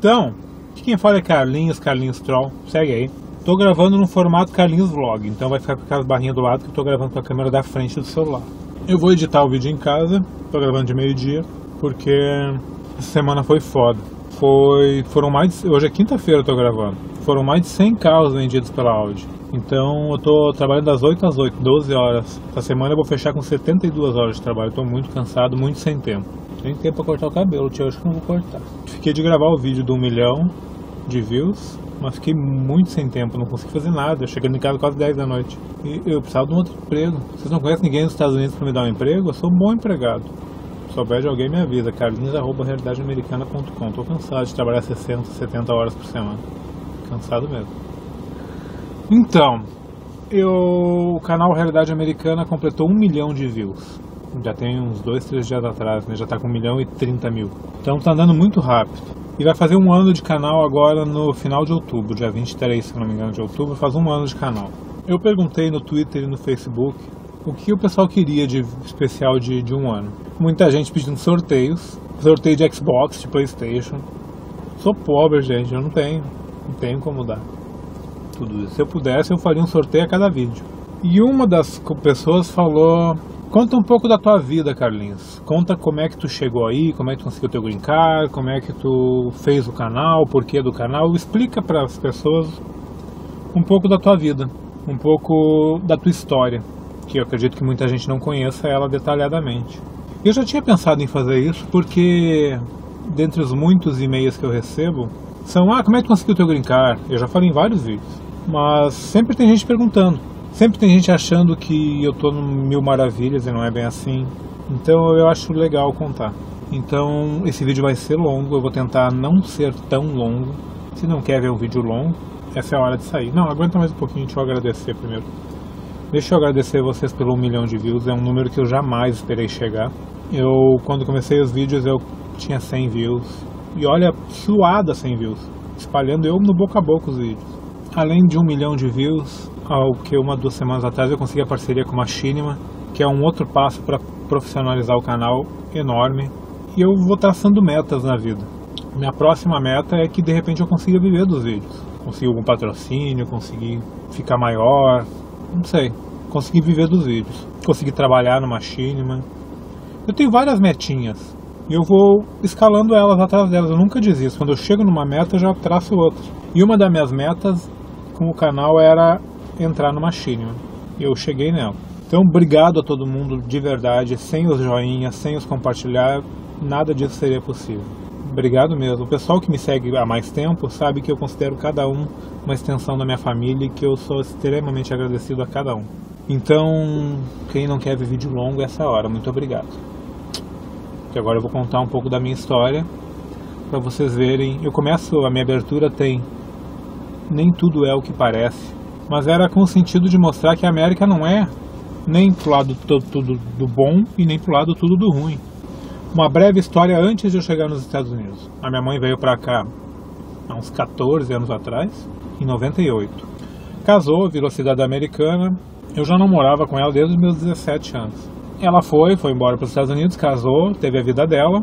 Então, de quem fala é Carlinhos Troll, segue aí. Tô gravando no formato Carlinhos Vlog, então vai ficar com aquelas barrinhas do lado que eu tô gravando com a câmera da frente do celular. Eu vou editar o vídeo em casa, tô gravando de meio-dia, porque essa semana foi foda. Hoje é quinta-feira eu tô gravando. Foram mais de 100 carros vendidos pela Audi. Então eu tô trabalhando das 8 às 8, 12 horas. Essa semana eu vou fechar com 72 horas de trabalho. Eu tô muito cansado, muito sem tempo. Tem tempo pra cortar o cabelo, tio, acho que não vou cortar. Fiquei de gravar o vídeo do 1 milhão de views, mas fiquei muito sem tempo, não consegui fazer nada. Chegando em casa quase 10 da noite. E eu precisava de um outro emprego. Vocês não conhecem ninguém nos Estados Unidos pra me dar um emprego? Eu sou um bom empregado. Se souber de alguém, me avisa. carlinhos@realidadeamericana.com. Tô cansado de trabalhar 60, 70 horas por semana. Cansado mesmo. Então, o canal Realidade Americana completou 1 milhão de views. Já tem uns 2, 3 dias atrás, né? Já tá com 1.030.000. Então tá andando muito rápido. E vai fazer um ano de canal agora no final de outubro, dia 23, se não me engano, de outubro, faz um ano de canal. Eu perguntei no Twitter e no Facebook o que o pessoal queria de especial de um ano. Muita gente pedindo sorteios, sorteio de Xbox, de PlayStation. Sou pobre, gente, eu não tenho como dar tudo isso. Se eu pudesse, eu faria um sorteio a cada vídeo. E uma das pessoas falou: conta um pouco da tua vida, Carlinhos. Conta como é que tu chegou aí, como é que tu conseguiu teu green card, como é que tu fez o canal, o porquê do canal. Explica para as pessoas um pouco da tua vida, um pouco da tua história, que eu acredito que muita gente não conheça ela detalhadamente. Eu já tinha pensado em fazer isso porque, dentre os muitos e-mails que eu recebo, são: como é que tu conseguiu teu green card? Eu já falei em vários vídeos, mas sempre tem gente perguntando. Sempre tem gente achando que eu tô no Mil Maravilhas e não é bem assim. Então eu acho legal contar. Então esse vídeo vai ser longo, eu vou tentar não ser tão longo. Se não quer ver um vídeo longo, essa é a hora de sair. Não, aguenta mais um pouquinho, deixa eu agradecer primeiro. Deixa eu agradecer vocês pelo 1 milhão de views, é um número que eu jamais esperei chegar. Quando comecei os vídeos, eu tinha 100 views. E olha, suada 100 views, espalhando eu no boca a boca os vídeos. Além de 1 milhão de views, ao que 1, 2 semanas atrás eu consegui a parceria com a Machinima, que é um outro passo para profissionalizar o canal enorme. E eu vou traçando metas na vida. Minha próxima meta é que de repente eu consiga viver dos vídeos. Conseguir algum patrocínio, conseguir ficar maior, não sei. Conseguir viver dos vídeos. Conseguir trabalhar no Machinima. Eu tenho várias metinhas. E eu vou escalando elas atrás delas, eu nunca desisto. Quando eu chego numa meta, eu já traço outra. E uma das minhas metas com o canal era entrar no Machinima. E eu cheguei nela. Então, obrigado a todo mundo, de verdade. Sem os joinhas, sem os compartilhar, nada disso seria possível. Obrigado mesmo. O pessoal que me segue há mais tempo sabe que eu considero cada um uma extensão da minha família e que eu sou extremamente agradecido a cada um. Então, quem não quer ver vídeo longo, é essa hora. Muito obrigado. Que agora eu vou contar um pouco da minha história para vocês verem. A minha abertura tem nem tudo é o que parece, mas era com o sentido de mostrar que a América não é nem pro lado tudo do bom e nem pro lado tudo do ruim. Uma breve história antes de eu chegar nos Estados Unidos. A minha mãe veio para cá há uns 14 anos atrás, em 98. Casou, virou cidadã americana. Eu já não morava com ela desde os meus 17 anos. Ela foi embora para os Estados Unidos, casou, teve a vida dela.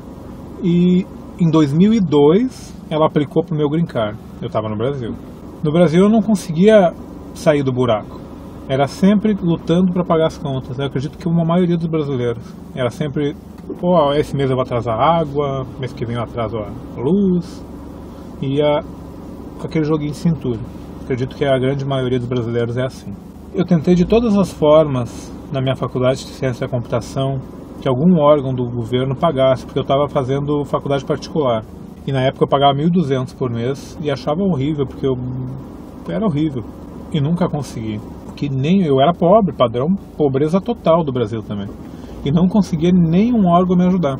E em 2002 ela aplicou para o meu green card. Eu estava no Brasil. No Brasil eu não conseguia sair do buraco. Era sempre lutando para pagar as contas. Eu acredito que uma maioria dos brasileiros. Era sempre: esse mês eu vou atrasar a água, mês que vem eu atraso a luz. Ia com aquele joguinho de cintura. Acredito que a grande maioria dos brasileiros é assim. Eu tentei de todas as formas, na minha faculdade de ciência da computação, que algum órgão do governo pagasse, porque eu estava fazendo faculdade particular. E na época eu pagava 1.200 por mês e achava horrível, porque era horrível. E nunca consegui. Porque eu era pobre, padrão pobreza total do Brasil também. E não conseguia nenhum órgão me ajudar.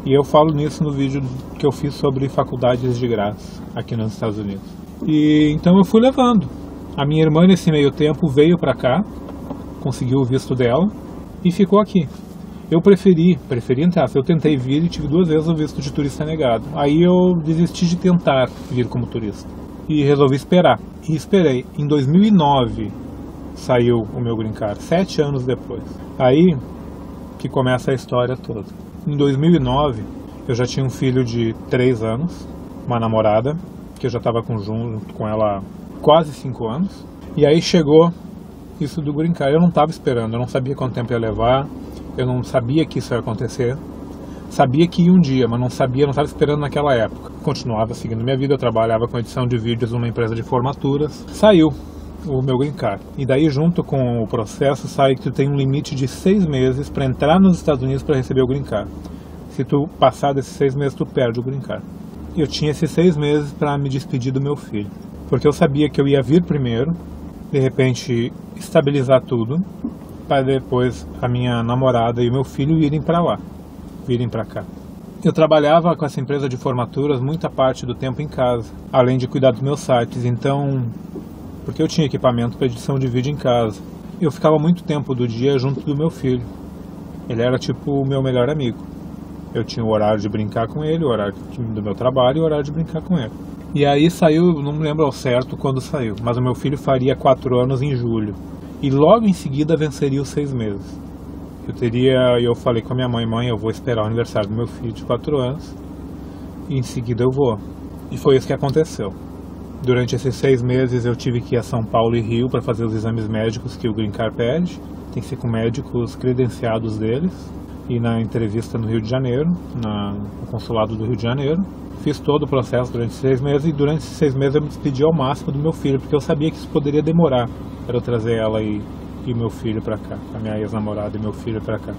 E eu falo nisso no vídeo que eu fiz sobre faculdades de graça aqui nos Estados Unidos. E então eu fui levando. A minha irmã, nesse meio tempo, veio pra cá, conseguiu o visto dela e ficou aqui. Eu preferi entrar. Eu tentei vir e tive 2 vezes o visto de turista negado. Aí eu desisti de tentar vir como turista e resolvi esperar. E esperei. Em 2009 saiu o meu green card, 7 anos depois. Aí que começa a história toda. Em 2009 eu já tinha um filho de 3 anos uma namorada, que eu já estava junto com ela há quase 5 anos. E aí chegou isso do green card. Eu não estava esperando, eu não sabia quanto tempo ia levar, eu não sabia que isso ia acontecer. Sabia que ia um dia, mas não estava esperando naquela época. Continuava seguindo minha vida, eu trabalhava com edição de vídeos numa empresa de formaturas. Saiu o meu green card. E daí, junto com o processo, sai que tu tem um limite de 6 meses para entrar nos Estados Unidos para receber o green card. Se tu passar desses 6 meses, tu perde o green card. Eu tinha esses 6 meses para me despedir do meu filho, porque eu sabia que eu ia vir primeiro, de repente estabilizar tudo, para depois a minha namorada e o meu filho irem para lá, virem para cá. Eu trabalhava com essa empresa de formaturas muita parte do tempo em casa, além de cuidar dos meus sites, então, porque eu tinha equipamento para edição de vídeo em casa, eu ficava muito tempo do dia junto do meu filho. Ele era tipo o meu melhor amigo. Eu tinha o horário de brincar com ele, o horário do meu trabalho e o horário de brincar com ele. E aí saiu, não me lembro ao certo quando saiu, mas o meu filho faria 4 anos em julho. E logo em seguida venceria os 6 meses. Eu falei com a minha mãe, eu vou esperar o aniversário do meu filho de 4 anos e em seguida eu vou. E foi isso que aconteceu. Durante esses 6 meses eu tive que ir a São Paulo e Rio para fazer os exames médicos que o Green Card pede. Tem que ser com médicos credenciados deles. E na entrevista no Rio de Janeiro, no consulado do Rio de Janeiro. Fiz todo o processo durante 6 meses e durante esses 6 meses eu me despedi ao máximo do meu filho, porque eu sabia que isso poderia demorar para eu trazer ela e meu filho para cá, a minha ex-namorada e meu filho para cá.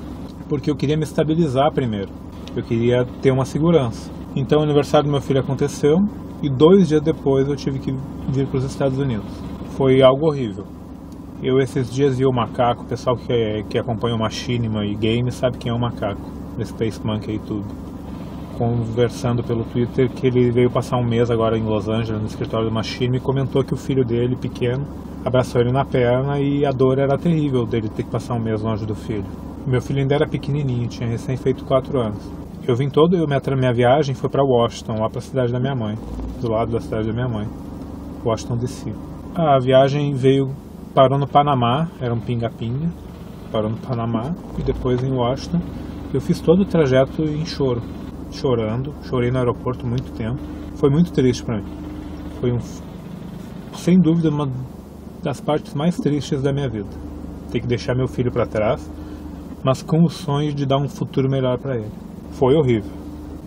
Porque eu queria me estabilizar primeiro, eu queria ter uma segurança. Então o aniversário do meu filho aconteceu e 2 dias depois eu tive que vir para os Estados Unidos. Foi algo horrível. Eu esses dias vi o Macaco, o pessoal que acompanha o Machinima e games sabe quem é o Macaco, o Space Monkey e tudo. Conversando pelo Twitter que ele veio passar um mês agora em Los Angeles, no escritório do Machinima, e comentou que o filho dele, pequeno, abraçou ele na perna e a dor era terrível dele ter que passar um mês longe do filho. Meu filho ainda era pequenininho, tinha recém feito 4 anos. Minha viagem foi para Washington, lá para a cidade da minha mãe, do lado da cidade da minha mãe, Washington DC. A viagem parou no Panamá, era um pinga-pinga, parou no Panamá e depois em Washington. Eu fiz todo o trajeto em chorando, chorei no aeroporto muito tempo. Foi muito triste para mim. Foi sem dúvida uma das partes mais tristes da minha vida. Ter que deixar meu filho para trás, mas com o sonho de dar um futuro melhor para ele. Foi horrível,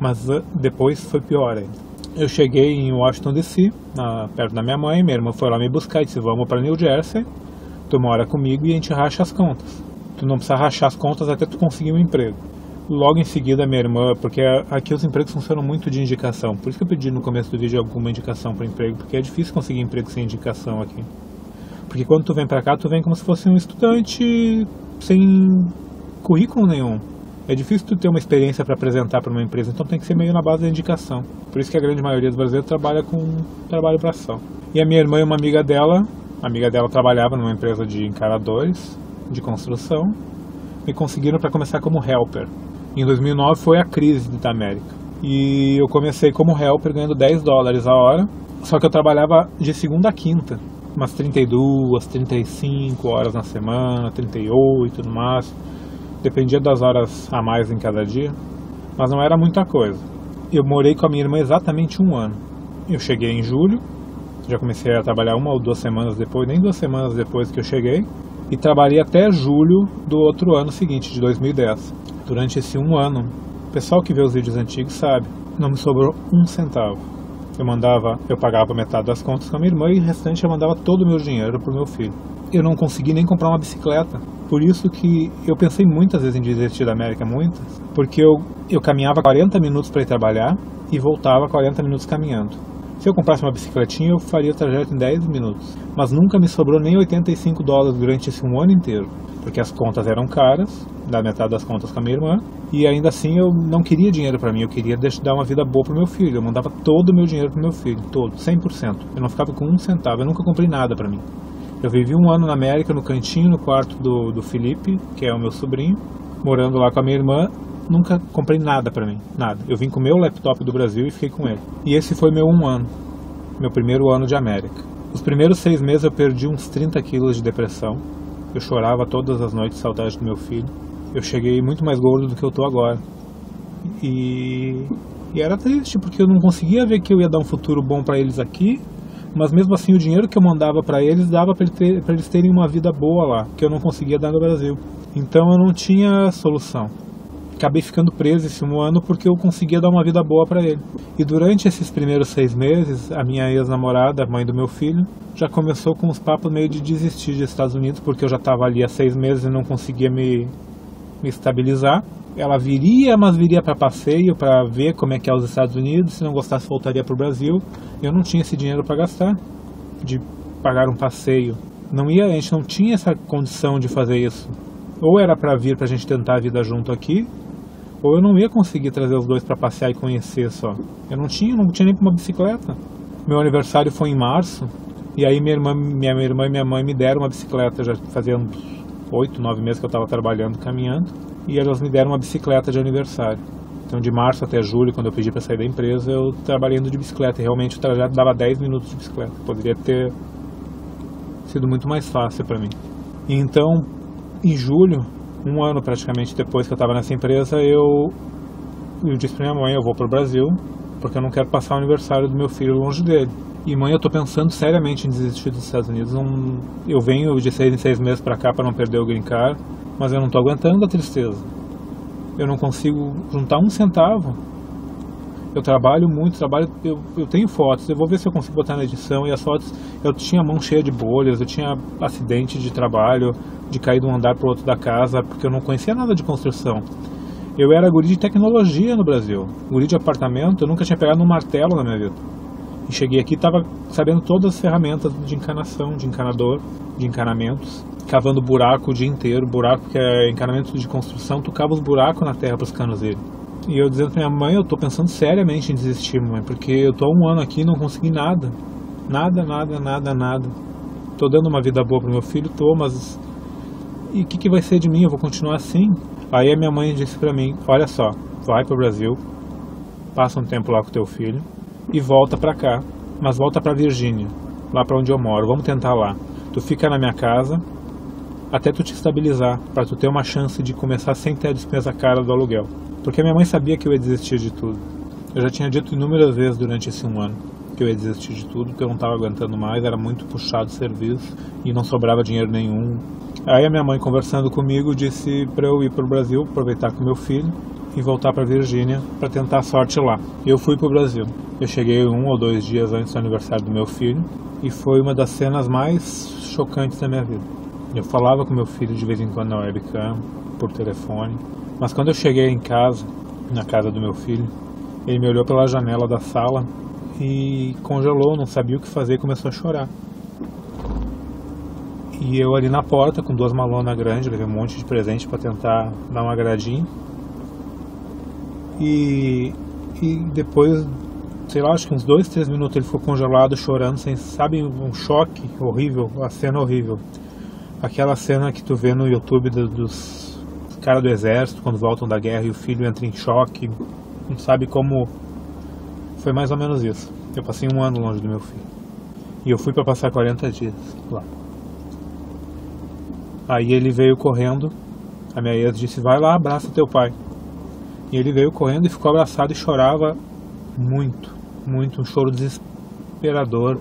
mas depois foi pior ainda. Eu cheguei em Washington DC, perto da minha irmã foi lá me buscar e disse: vamos para New Jersey, tu mora comigo e a gente racha as contas. Tu não precisa rachar as contas até tu conseguir um emprego. Logo em seguida minha irmã, porque aqui os empregos funcionam muito de indicação, por isso que eu pedi no começo do vídeo alguma indicação para emprego, porque é difícil conseguir emprego sem indicação aqui. Porque quando tu vem pra cá, tu vem como se fosse um estudante sem currículo nenhum. É difícil tu ter uma experiência para apresentar para uma empresa, então tem que ser meio na base da indicação. Por isso que a grande maioria dos brasileiros trabalha com trabalho braçal. E a minha irmã e uma amiga dela trabalhava numa empresa de encaradores, de construção, me conseguiram para começar como helper. Em 2009 foi a crise da América. E eu comecei como helper ganhando $10 a hora, só que eu trabalhava de segunda a quinta, umas 32, 35 horas na semana, 38 no máximo. Dependia das horas a mais em cada dia, mas não era muita coisa. Eu morei com a minha irmã exatamente 1 ano. Eu cheguei em julho, já comecei a trabalhar 1 ou 2 semanas depois, nem 2 semanas depois que eu cheguei, e trabalhei até julho do outro ano seguinte, de 2010. Durante esse 1 ano, o pessoal que vê os vídeos antigos sabe, não me sobrou 1 centavo. Eu pagava metade das contas com a minha irmã e o restante eu mandava todo o meu dinheiro pro meu filho. Eu não consegui nem comprar uma bicicleta. Por isso que eu pensei muitas vezes em desistir da América, muitas. Porque eu caminhava 40 minutos para ir trabalhar e voltava 40 minutos caminhando. Se eu comprasse uma bicicletinha, eu faria o trajeto em 10 minutos. Mas nunca me sobrou nem $85 durante esse 1 ano inteiro. Porque as contas eram caras, da metade das contas com a minha irmã. E ainda assim eu não queria dinheiro para mim, eu queria dar uma vida boa pro meu filho. Eu mandava todo o meu dinheiro pro meu filho, todo, 100%. Eu não ficava com 1 centavo, eu nunca comprei nada para mim. Eu vivi 1 ano na América, no cantinho, no quarto do Felipe, que é o meu sobrinho, morando lá com a minha irmã. Nunca comprei nada pra mim, nada. Eu vim com o meu laptop do Brasil e fiquei com ele. E esse foi meu 1 ano, meu primeiro ano de América. Os primeiros 6 meses eu perdi uns 30 quilos de depressão. Eu chorava todas as noites de saudade do meu filho. Eu cheguei muito mais gordo do que eu tô agora. E E era triste, porque eu não conseguia ver que eu ia dar um futuro bom para eles aqui, mas mesmo assim o dinheiro que eu mandava para eles dava para eles terem uma vida boa lá, que eu não conseguia dar no Brasil. Então eu não tinha solução. Acabei ficando preso esse um ano porque eu conseguia dar uma vida boa para ele. E durante esses primeiros 6 meses, a minha ex-namorada, mãe do meu filho, já começou com uns papos meio de desistir dos Estados Unidos, porque eu já estava ali há 6 meses e não conseguia me estabilizar. Ela viria, mas viria para passeio, para ver como é que é os Estados Unidos. Se não gostasse, voltaria para o Brasil. Eu não tinha esse dinheiro para gastar, de pagar um passeio. A gente não tinha essa condição de fazer isso. Ou era para vir para a gente tentar a vida junto aqui, ou eu não ia conseguir trazer os dois para passear e conhecer só. Eu não tinha nem uma bicicleta. Meu aniversário foi em março, e aí minha irmã e minha mãe me deram uma bicicleta. Já fazia uns 8, 9 meses que eu estava trabalhando, caminhando, e elas me deram uma bicicleta de aniversário. Então de março até julho, quando eu pedi para sair da empresa, eu trabalhei indo de bicicleta, e realmente o trajeto dava 10 minutos de bicicleta. Poderia ter sido muito mais fácil para mim. E então, em julho, um ano praticamente depois que eu estava nessa empresa, eu disse para minha mãe: eu vou para o Brasil, porque eu não quero passar o aniversário do meu filho longe dele. E mãe, eu estou pensando seriamente em desistir dos Estados Unidos. Eu venho de 6 em 6 meses para cá para não perder o green card, mas eu não estou aguentando a tristeza. Eu não consigo juntar um centavo. Eu trabalho muito, eu tenho fotos, eu vou ver se eu consigo botar na edição. E as fotos, eu tinha a mão cheia de bolhas, eu tinha acidente de trabalho, de cair de um andar para o outro da casa, porque eu não conhecia nada de construção. Eu era guri de tecnologia no Brasil, guri de apartamento, eu nunca tinha pegado um martelo na minha vida. E cheguei aqui e estava sabendo todas as ferramentas de encanação, de encanador, de encanamentos, cavando buraco o dia inteiro, buraco que é encanamento de construção, tu cava os buracos na terra para os canos dele. E eu dizendo pra minha mãe: eu tô pensando seriamente em desistir, mãe, porque eu tô há um ano aqui e não consegui nada. Nada. Tô dando uma vida boa pro meu filho, mas... E o que vai ser de mim? Eu vou continuar assim? Aí a minha mãe disse pra mim: olha só, vai pro Brasil, passa um tempo lá com teu filho e volta pra cá, mas volta pra Virgínia, lá pra onde eu moro, vamos tentar lá. Tu fica na minha casa até tu te estabilizar, pra tu ter uma chance de começar sem ter a despesa cara do aluguel. Porque minha mãe sabia que eu ia desistir de tudo. Eu já tinha dito inúmeras vezes durante esse um ano que eu ia desistir de tudo, que eu não estava aguentando mais, era muito puxado o serviço e não sobrava dinheiro nenhum. Aí a minha mãe, conversando comigo, disse para eu ir para o Brasil, aproveitar com meu filho e voltar para Virgínia para tentar a sorte lá. Eu fui para o Brasil. Eu cheguei 1 ou 2 dias antes do aniversário do meu filho e foi uma das cenas mais chocantes da minha vida. Eu falava com meu filho de vez em quando na webcam, por telefone. Mas quando eu cheguei em casa, na casa do meu filho, ele me olhou pela janela da sala e congelou, não sabia o que fazer e começou a chorar. E eu ali na porta, com 2 malonas grandes, levei um monte de presente para tentar dar um agradinho. E depois, sei lá, acho que uns 2, 3 minutos ele ficou congelado, chorando, sabe, um choque horrível, a cena horrível. Aquela cena que tu vê no YouTube dos caras do exército quando voltam da guerra e o filho entra em choque, não sabe como. Foi mais ou menos isso. Eu passei um ano longe do meu filho e eu fui para passar 40 dias lá. Aí ele veio correndo, a minha ex disse: vai lá, abraça teu pai. E ele veio correndo e ficou abraçado e chorava muito, um choro desesperador.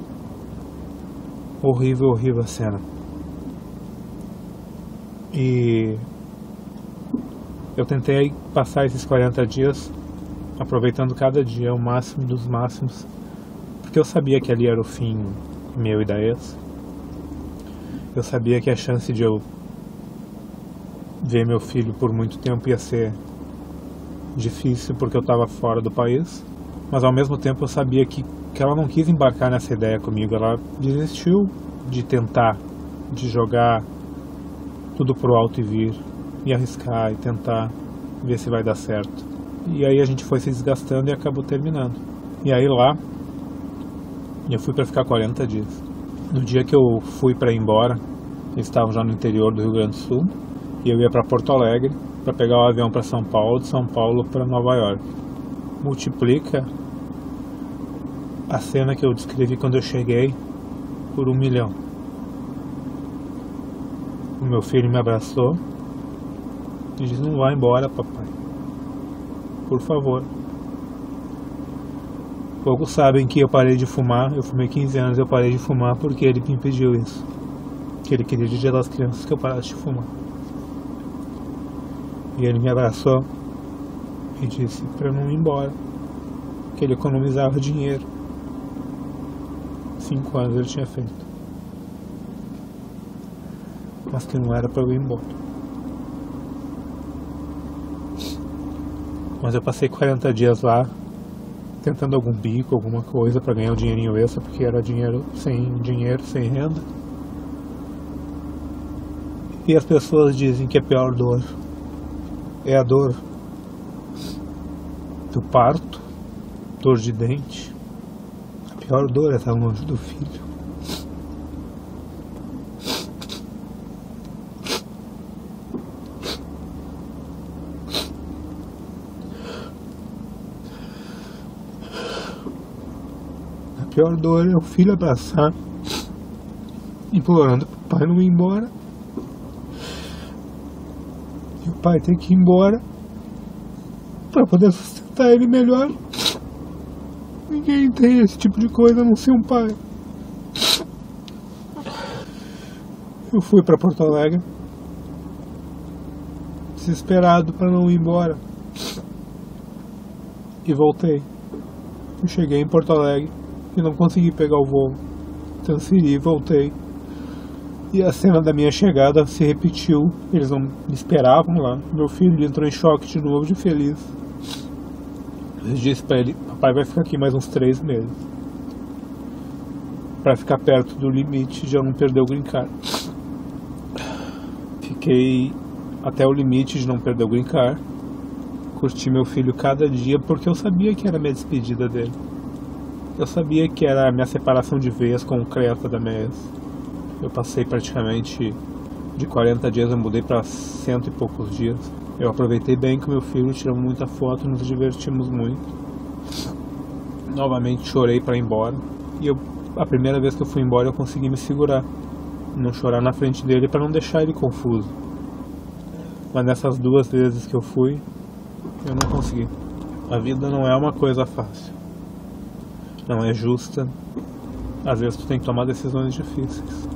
Horrível a cena. E eu tentei passar esses 40 dias aproveitando cada dia o máximo dos máximos, porque eu sabia que ali era o fim meu e da ex. Eu sabia que a chance de eu ver meu filho por muito tempo ia ser difícil, porque eu estava fora do país, mas ao mesmo tempo eu sabia que ela não quis embarcar nessa ideia comigo. Ela desistiu de tentar, de jogar tudo pro alto e vir, e arriscar e tentar ver se vai dar certo. E aí a gente foi se desgastando e acabou terminando. E aí lá eu fui para ficar 40 dias. No dia que eu fui para ir embora, eles estavam já no interior do Rio Grande do Sul, e eu ia para Porto Alegre para pegar o avião para São Paulo, de São Paulo para Nova York. Multiplica a cena que eu descrevi quando eu cheguei por 1 milhão. O meu filho me abraçou e disse: não vai embora, papai, por favor. Poucos sabem que eu parei de fumar, eu fumei 15 anos e eu parei de fumar porque ele me impediu isso. Que ele queria de Dia das Crianças que eu parasse de fumar. E ele me abraçou e disse para eu não ir embora, que ele economizava dinheiro. 5 anos ele tinha feito, mas que não era para eu ir embora. Mas eu passei 40 dias lá, tentando algum bico, alguma coisa para ganhar um dinheirinho extra, porque era dinheiro, sem renda. E as pessoas dizem que a pior dor é a dor do parto, dor de dente. A pior dor é estar longe do filho. A pior dor é o filho abraçar, implorando pro pai não ir embora. E o pai tem que ir embora para poder sustentar ele melhor. Ninguém tem esse tipo de coisa a não ser um pai. Eu fui para Porto Alegre, desesperado para não ir embora. E voltei. Eu cheguei em Porto Alegre e não consegui pegar o voo. Transferi e voltei. E a cena da minha chegada se repetiu. Eles não me esperavam lá. Meu filho entrou em choque de novo, de feliz. Eu disse pra ele: papai vai ficar aqui mais uns 3 meses, pra ficar perto do limite de eu não perder o green card. Fiquei até o limite de não perder o green card. Curti meu filho cada dia, porque eu sabia que era a minha despedida dele. Eu sabia que era a minha separação de vez concreta da minha ex. Eu passei praticamente de 40 dias, eu mudei para 100 e poucos dias. Eu aproveitei bem com meu filho, tiramos muita foto, nos divertimos muito. Novamente chorei para ir embora. E a primeira vez que eu fui embora eu consegui me segurar, não chorar na frente dele para não deixar ele confuso. Mas nessas 2 vezes que eu fui, eu não consegui. A vida não é uma coisa fácil, não é justa. Às vezes tu tem que tomar decisões difíceis.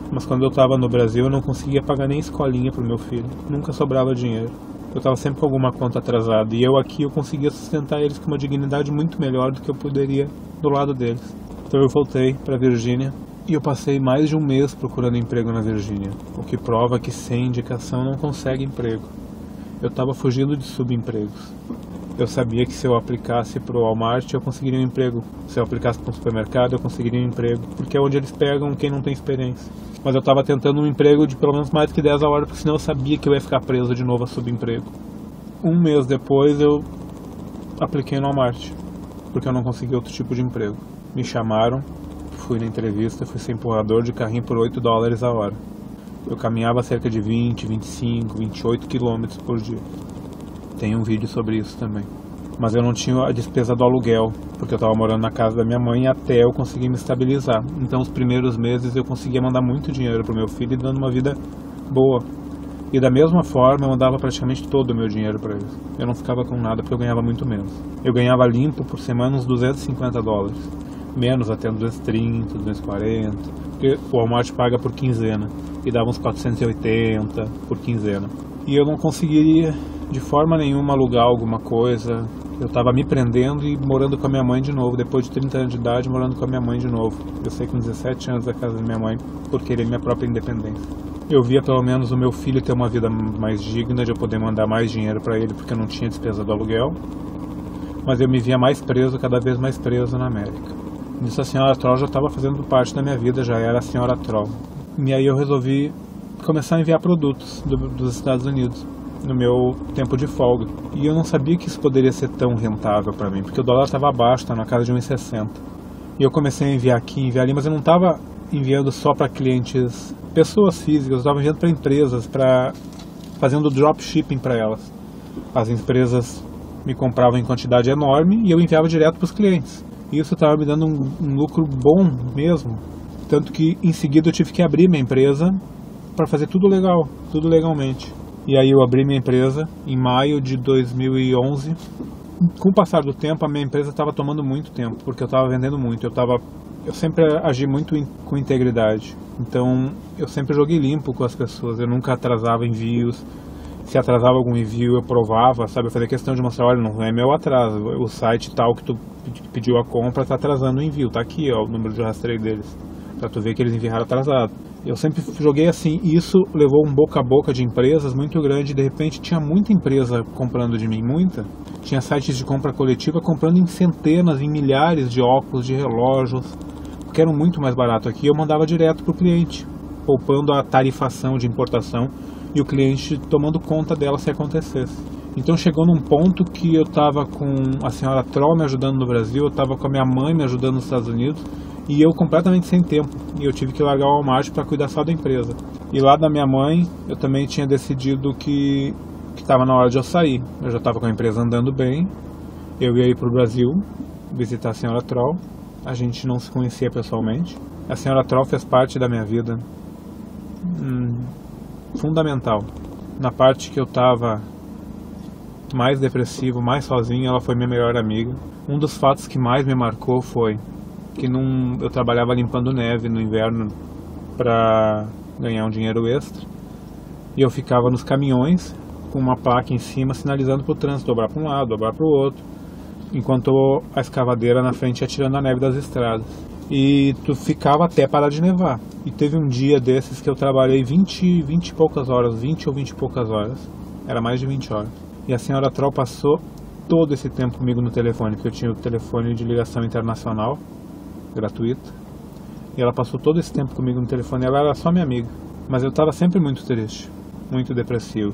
Mas quando eu estava no Brasil eu não conseguia pagar nem escolinha pro meu filho. Nunca sobrava dinheiro. Eu estava sempre com alguma conta atrasada. E eu aqui eu conseguia sustentar eles com uma dignidade muito melhor do que eu poderia do lado deles. Então eu voltei para Virgínia e eu passei mais de 1 mês procurando emprego na Virgínia. O que prova que sem indicação não consegue emprego. Eu estava fugindo de subempregos. Eu sabia que se eu aplicasse para o Walmart eu conseguiria um emprego. Se eu aplicasse para um supermercado eu conseguiria um emprego. Porque é onde eles pegam quem não tem experiência. Mas eu estava tentando um emprego de pelo menos mais que 10 a hora, porque senão eu sabia que eu ia ficar preso de novo a subemprego. 1 mês depois eu apliquei no Walmart, porque eu não consegui outro tipo de emprego. Me chamaram, fui na entrevista, fui ser empurrador de carrinho por $8 a hora. Eu caminhava cerca de 20, 25, 28 quilômetros por dia. Tem um vídeo sobre isso também. Mas eu não tinha a despesa do aluguel, porque eu estava morando na casa da minha mãe até eu conseguir me estabilizar. Então os primeiros meses eu conseguia mandar muito dinheiro pro meu filho e dando uma vida boa. E da mesma forma eu mandava praticamente todo o meu dinheiro para eles. Eu não ficava com nada porque eu ganhava muito menos. Eu ganhava limpo por semana uns $250. Menos até 230, 240. Porque o Walmart paga por quinzena. E dava uns 480 por quinzena. E eu não conseguiria de forma nenhuma alugar alguma coisa. Eu estava me prendendo e morando com a minha mãe de novo. Depois de 30 anos de idade, morando com a minha mãe de novo. Eu saí com 17 anos da casa da minha mãe por querer minha própria independência. Eu via pelo menos o meu filho ter uma vida mais digna, de eu poder mandar mais dinheiro para ele, porque eu não tinha despesa do aluguel. Mas eu me via mais preso, cada vez mais preso na América. Nisso a senhora Troll já estava fazendo parte da minha vida, já era a senhora Troll. E aí eu resolvi começar a enviar produtos dos Estados Unidos no meu tempo de folga. E eu não sabia que isso poderia ser tão rentável para mim, porque o dólar estava abaixo, estava na casa de 1,60. E eu comecei a enviar aqui, enviar ali, mas eu não estava enviando só para clientes, pessoas físicas, eu estava enviando para empresas, fazendo dropshipping para elas. As empresas me compravam em quantidade enorme e eu enviava direto para os clientes. E isso estava me dando um lucro bom mesmo. Tanto que em seguida eu tive que abrir minha empresa para fazer tudo legal, tudo legalmente. E aí eu abri minha empresa em maio de 2011 Com o passar do tempo, a minha empresa estava tomando muito tempo, porque eu estava vendendo muito. Eu sempre agi muito com integridade. Então, eu sempre joguei limpo com as pessoas. Eu nunca atrasava envios. Se atrasava algum envio, eu provava, sabe? Eu fazia questão de mostrar, olha, não é meu atraso. O site tal que tu pediu a compra está atrasando o envio. Tá aqui, ó, o número de rastreio deles, para tu ver que eles enviaram atrasado. Eu sempre joguei assim, e isso levou um boca a boca de empresas muito grande. De repente tinha muita empresa comprando de mim, muita. Tinha sites de compra coletiva comprando em centenas, em milhares de óculos, de relógios, que eram muito mais barato aqui. Eu mandava direto para o cliente, poupando a tarifação de importação e o cliente tomando conta dela se acontecesse. Então chegou num ponto que eu estava com a senhora Troll me ajudando no Brasil, eu estava com a minha mãe me ajudando nos Estados Unidos, e eu completamente sem tempo, e eu tive que largar o Walmart para cuidar só da empresa. E lá da minha mãe, eu também tinha decidido que estava na hora de eu sair. Eu já estava com a empresa andando bem, eu ia ir para o Brasil visitar a senhora Troll. A gente não se conhecia pessoalmente. A senhora Troll fez parte da minha vida fundamental. Na parte que eu estava mais depressivo, mais sozinho, ela foi minha melhor amiga. Um dos fatos que mais me marcou foi que eu trabalhava limpando neve no inverno para ganhar um dinheiro extra, e eu ficava nos caminhões com uma placa em cima sinalizando para o trânsito dobrar para um lado, dobrar para o outro, enquanto a escavadeira na frente ia tirando a neve das estradas. E tu ficava até parar de nevar. E teve um dia desses que eu trabalhei 20 e poucas horas, 20 ou 20 e poucas horas, era mais de 20 horas. E a senhora Troll passou todo esse tempo comigo no telefone, porque eu tinha o telefone de ligação internacional gratuito, e ela passou todo esse tempo comigo no telefone. Ela era só minha amiga, mas eu estava sempre muito triste, muito depressivo.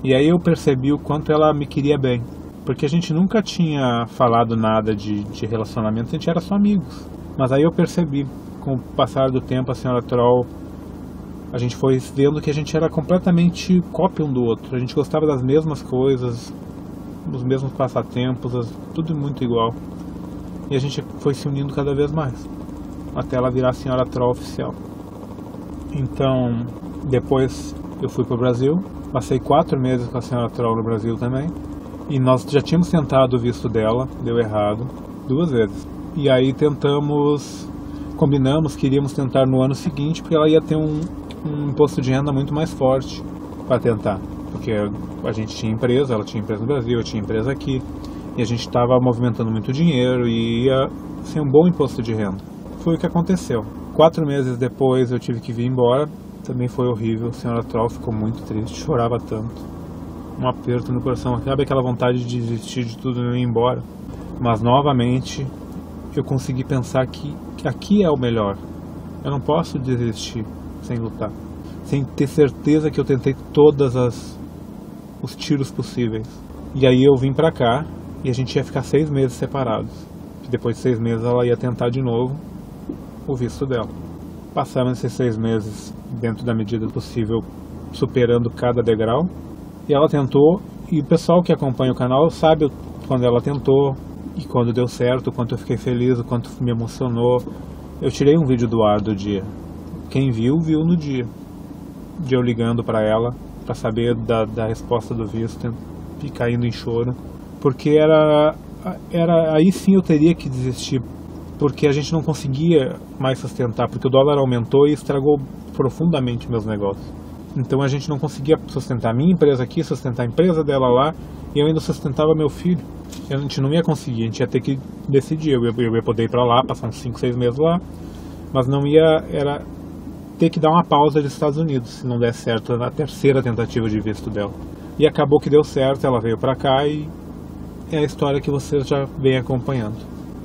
E aí eu percebi o quanto ela me queria bem, porque a gente nunca tinha falado nada de relacionamento, a gente era só amigos. Mas aí eu percebi, com o passar do tempo, a senhora Troll, a gente foi vendo que a gente era completamente cópia um do outro. A gente gostava das mesmas coisas, dos mesmos passatempos, tudo muito igual. E a gente foi se unindo cada vez mais, até ela virar a senhora Troll oficial. Então, depois eu fui para o Brasil, passei 4 meses com a senhora Troll no Brasil também, e nós já tínhamos tentado o visto dela, deu errado 2 vezes. E aí combinamos que iríamos tentar no ano seguinte, porque ela ia ter um imposto de renda muito mais forte para tentar, porque a gente tinha empresa, ela tinha empresa no Brasil, eu tinha empresa aqui, e a gente estava movimentando muito dinheiro e ia ser um bom imposto de renda. Foi o que aconteceu. 4 meses depois eu tive que vir embora, também foi horrível. A senhora Troll ficou muito triste, chorava tanto, um aperto no coração, sabe aquela vontade de desistir de tudo e ir embora. Mas novamente eu consegui pensar que aqui é o melhor. Eu não posso desistir sem lutar, sem ter certeza que eu tentei todos os tiros possíveis. E aí eu vim pra cá e a gente ia ficar 6 meses separados. Depois de 6 meses ela ia tentar de novo o visto dela. Passaram esses 6 meses dentro da medida possível, superando cada degrau. E ela tentou, e o pessoal que acompanha o canal sabe quando ela tentou e quando deu certo, o quanto eu fiquei feliz, o quanto me emocionou. Eu tirei um vídeo do ar do dia. Quem viu no dia. De eu ligando para ela, para saber da resposta do visto e caindo em choro. Porque era aí sim eu teria que desistir, porque a gente não conseguia mais sustentar, porque o dólar aumentou e estragou profundamente meus negócios. Então a gente não conseguia sustentar a minha empresa aqui, sustentar a empresa dela lá, e eu ainda sustentava meu filho. A gente não ia conseguir, a gente ia ter que decidir. Eu ia poder ir para lá, passar uns 5, 6 meses lá, mas não ia, era ter que dar uma pausa dos Estados Unidos, se não der certo na 3ª tentativa de visto dela. E acabou que deu certo, ela veio para cá e é a história que vocês já vêm acompanhando.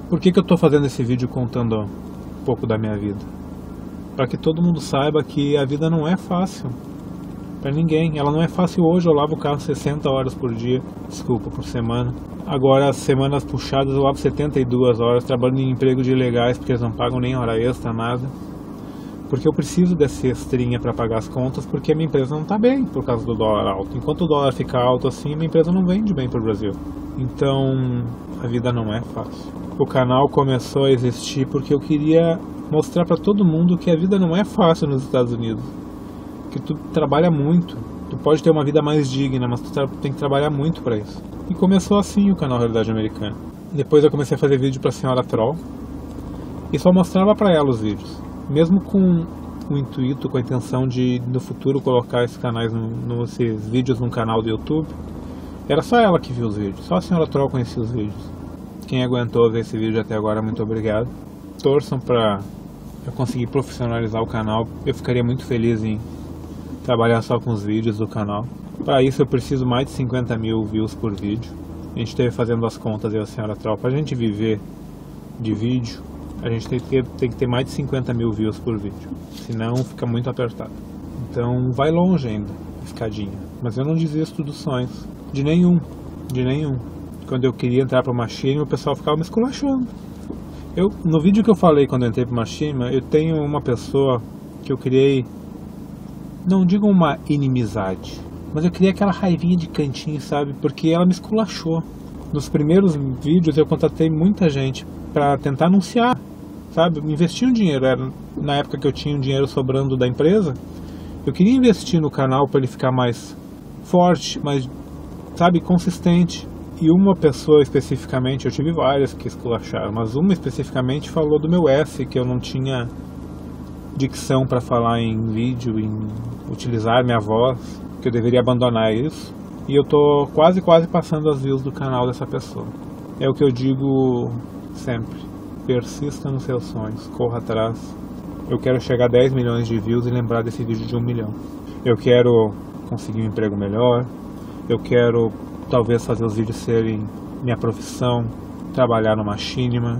Por que eu estou fazendo esse vídeo contando um pouco da minha vida? Para que todo mundo saiba que a vida não é fácil para ninguém. Ela não é fácil hoje. Eu lavo o carro 60 horas por dia, por semana. Agora, as semanas puxadas, eu lavo 72 horas, trabalhando em emprego de ilegais, porque eles não pagam nem hora extra, nada. Porque eu preciso dessa extrinha para pagar as contas, porque a minha empresa não está bem por causa do dólar alto. Enquanto o dólar fica alto assim, minha empresa não vende bem para o Brasil. Então, a vida não é fácil. O canal começou a existir porque eu queria mostrar para todo mundo que a vida não é fácil nos Estados Unidos. Que tu trabalha muito, Tu pode ter uma vida mais digna, mas tu tem que trabalhar muito pra isso. E começou assim o canal Realidade Americana. Depois eu comecei a fazer vídeo pra Senhora Troll e só mostrava pra ela os vídeos. Mesmo com o intuito, com a intenção de no futuro colocar esses canais, esses vídeos num canal do YouTube, era só ela que viu os vídeos, só a Senhora Troll conhecia os vídeos. Quem aguentou ver esse vídeo até agora, muito obrigado. Torçam pra eu conseguir profissionalizar o canal. Eu ficaria muito feliz em trabalhar só com os vídeos do canal. Para isso eu preciso mais de 50 mil views por vídeo. A gente esteve fazendo as contas, eu e a Senhora Troll. Pra gente viver de vídeo, a gente tem que ter mais de 50 mil views por vídeo. Senão fica muito apertado. Então vai longe ainda, escadinha. Mas eu não desisto dos sonhos. De nenhum. Quando eu queria entrar para uma Machinima, o pessoal ficava me esculachando. No vídeo que eu falei quando eu entrei para uma Machinima, eu tenho uma pessoa que eu criei, não digo uma inimizade, mas eu criei aquela raivinha de cantinho, sabe? Porque ela me esculachou. Nos primeiros vídeos eu contatei muita gente para tentar anunciar, sabe? Investi um dinheiro, na época que eu tinha um dinheiro sobrando da empresa, eu queria investir no canal para ele ficar mais forte, mais, sabe, consistente. E uma pessoa especificamente, eu tive várias que esculacharam, mas uma especificamente falou do meu S, que eu não tinha dicção para falar em vídeo, em utilizar minha voz, que eu deveria abandonar isso. E eu tô quase passando as views do canal dessa pessoa. É o que eu digo sempre: persista nos seus sonhos, corra atrás. Eu quero chegar a 10 milhões de views e lembrar desse vídeo de 1 milhão. Eu quero conseguir um emprego melhor, eu quero talvez fazer os vídeos serem minha profissão, trabalhar numa Machinima.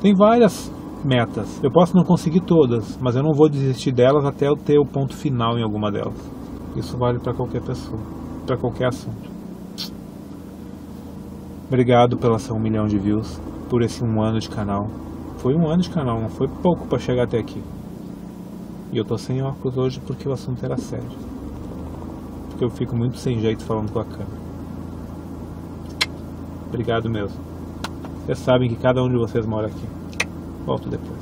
Tem várias metas, eu posso não conseguir todas, mas eu não vou desistir delas até eu ter o ponto final em alguma delas. Isso vale para qualquer pessoa, para qualquer assunto. Obrigado pela seu 1 milhão de views, por esse 1 ano de canal. Foi 1 ano de canal, não foi pouco para chegar até aqui. E eu tô sem óculos hoje porque o assunto era sério. Porque eu fico muito sem jeito falando com a câmera. Obrigado mesmo. Vocês sabem que cada um de vocês mora aqui. Volto depois.